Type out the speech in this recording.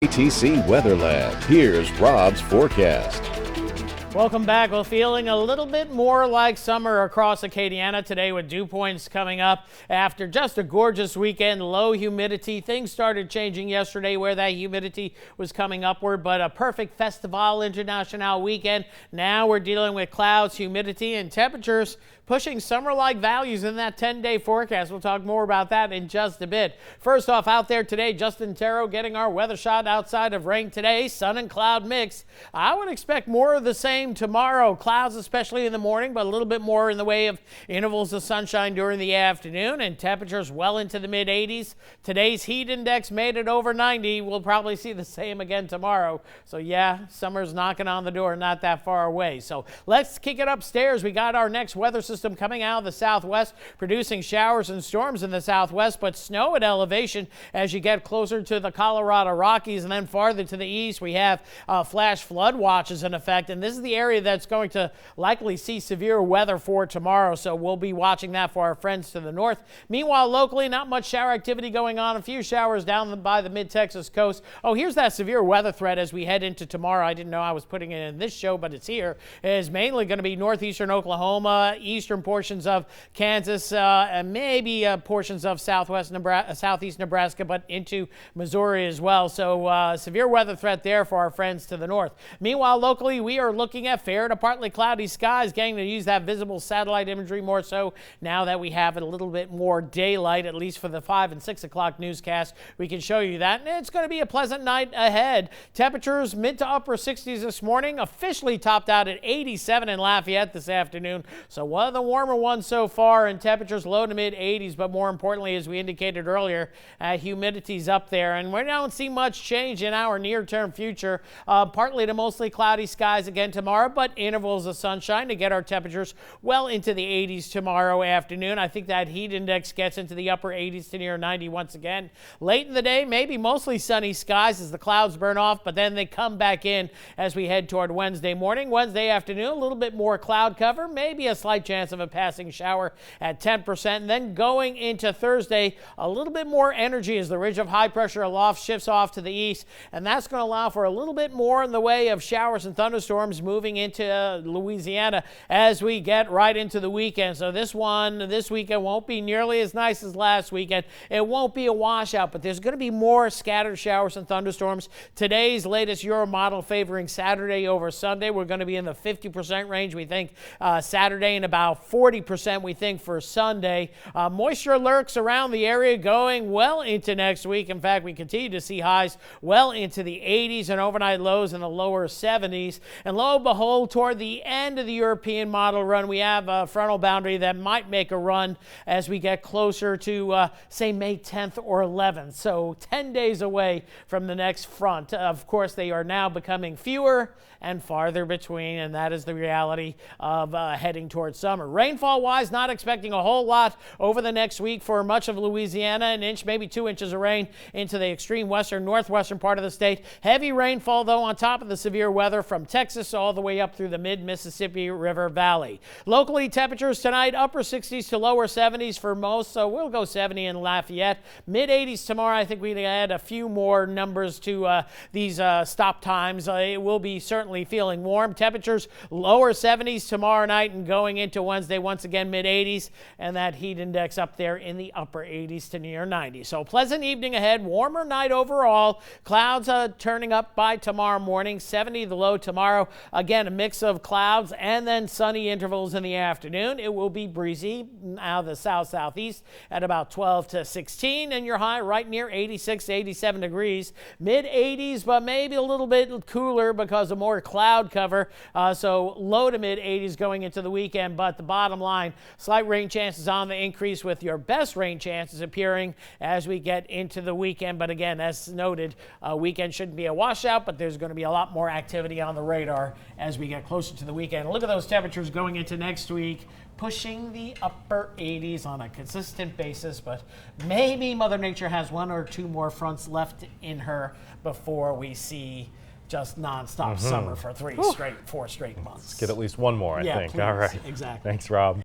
ATC Weather Lab. Here's Rob's forecast. Welcome back. Well, feeling a little bit more like summer across Acadiana today with dew points coming up after just a gorgeous weekend. Low humidity. Things started changing yesterday where that humidity was coming upward, but a perfect Festival International weekend. Now we're dealing with clouds, humidity, and temperatures pushing summer-like values in that 10-day forecast. We'll talk more about that in just a bit. First off, out there today, Justin Terrell getting our weather shot outside of rain today. Sun and cloud mix. I would expect more of the same tomorrow. Clouds, especially in the morning, but a little bit more in the way of intervals of sunshine during the afternoon, and temperatures well into the mid-80s. Today's heat index made it over 90. We'll probably see the same again tomorrow. So yeah, summer's knocking on the door, not that far away. So let's kick it upstairs. We got our next weather system coming out of the southwest, producing showers and storms in the southwest, but snow at elevation as you get closer to the Colorado Rockies, and then farther to the east we have flash flood watches in effect, and this is the area that's going to likely see severe weather for tomorrow, so we'll be watching that for our friends to the north. Meanwhile, locally, not much shower activity going on. A few showers down by the mid-Texas coast. Oh, here's that severe weather threat as we head into tomorrow. I didn't know I was putting it in this show, but it's here. It is mainly going to be northeastern Oklahoma, eastern portions of Kansas, and maybe portions of southeast Nebraska, but into Missouri as well. So severe weather threat there for our friends to the north. Meanwhile, locally, we are looking at fair to partly cloudy skies, getting to use that visible satellite imagery more so now that we have a little bit more daylight, at least for the 5 and 6 o'clock newscast. We can show you that, and it's going to be a pleasant night ahead. Temperatures mid to upper 60s this morning, officially topped out at 87 in Lafayette this afternoon. So one of the warmer ones so far, and temperatures low to mid 80s, but more importantly, as we indicated earlier, humidity's up there, and we don't see much change in our near-term future. Partly to mostly cloudy skies again tomorrow, but intervals of sunshine to get our temperatures well into the 80s tomorrow afternoon. I think that heat index gets into the upper 80s to near 90 once again. Late in the day, maybe mostly sunny skies as the clouds burn off, but then they come back in as we head toward Wednesday morning. Wednesday afternoon, a little bit more cloud cover, maybe a slight chance of a passing shower at 10%. And then going into Thursday, a little bit more energy as the ridge of high pressure aloft shifts off to the east, and that's going to allow for a little bit more in the way of showers and thunderstorms moving into Louisiana as we get right into the weekend. So this weekend won't be nearly as nice as last weekend. It won't be a washout, but there's going to be more scattered showers and thunderstorms. Today's latest Euro model favoring Saturday over Sunday. We're going to be in the 50% range, we think, Saturday, and about 40% we think for Sunday. Moisture lurks around the area going well into next week. In fact, we continue to see highs well into the 80s and overnight lows in the lower 70s. And lo and behold, toward the end of the European model run, we have a frontal boundary that might make a run as we get closer to, say, May 10th or 11th. So 10 days away from the next front. Of course, they are now becoming fewer and farther between, and that is the reality of heading towards summer. Rainfall-wise, not expecting a whole lot over the next week for much of Louisiana. An inch, maybe 2 inches of rain into the extreme western, northwestern part of the state. Heavy rainfall, though, on top of the severe weather from Texas all the way up through the mid-Mississippi River Valley. Locally, temperatures tonight, upper 60s to lower 70s for most, so we'll go 70 in Lafayette. Mid-80s tomorrow. I think we can add a few more numbers to these stop times. It will be certainly feeling warm. Temperatures lower 70s tomorrow night and going into Wednesday, once again mid-80s, and that heat index up there in the upper 80s to near 90. So pleasant evening ahead, warmer night overall. Clouds turning up by tomorrow morning, 70 the low tomorrow. Again, a mix of clouds and then sunny intervals in the afternoon. It will be breezy out of the south-southeast at about 12 to 16, and your high right near 86 to 87 degrees. Mid-80s, but maybe a little bit cooler because of more cloud cover. So low to mid-80s going into the weekend, but the bottom line, slight rain chances on the increase with your best rain chances appearing as we get into the weekend. But again, as noted, weekend shouldn't be a washout, but there's going to be a lot more activity on the radar as we get closer to the weekend. Look at those temperatures going into next week, pushing the upper 80s on a consistent basis, but maybe Mother Nature has one or two more fronts left in her before we see just nonstop summer for 4 straight months. Let's get at least one more, I think. Please. All right. Exactly. Thanks, Rob.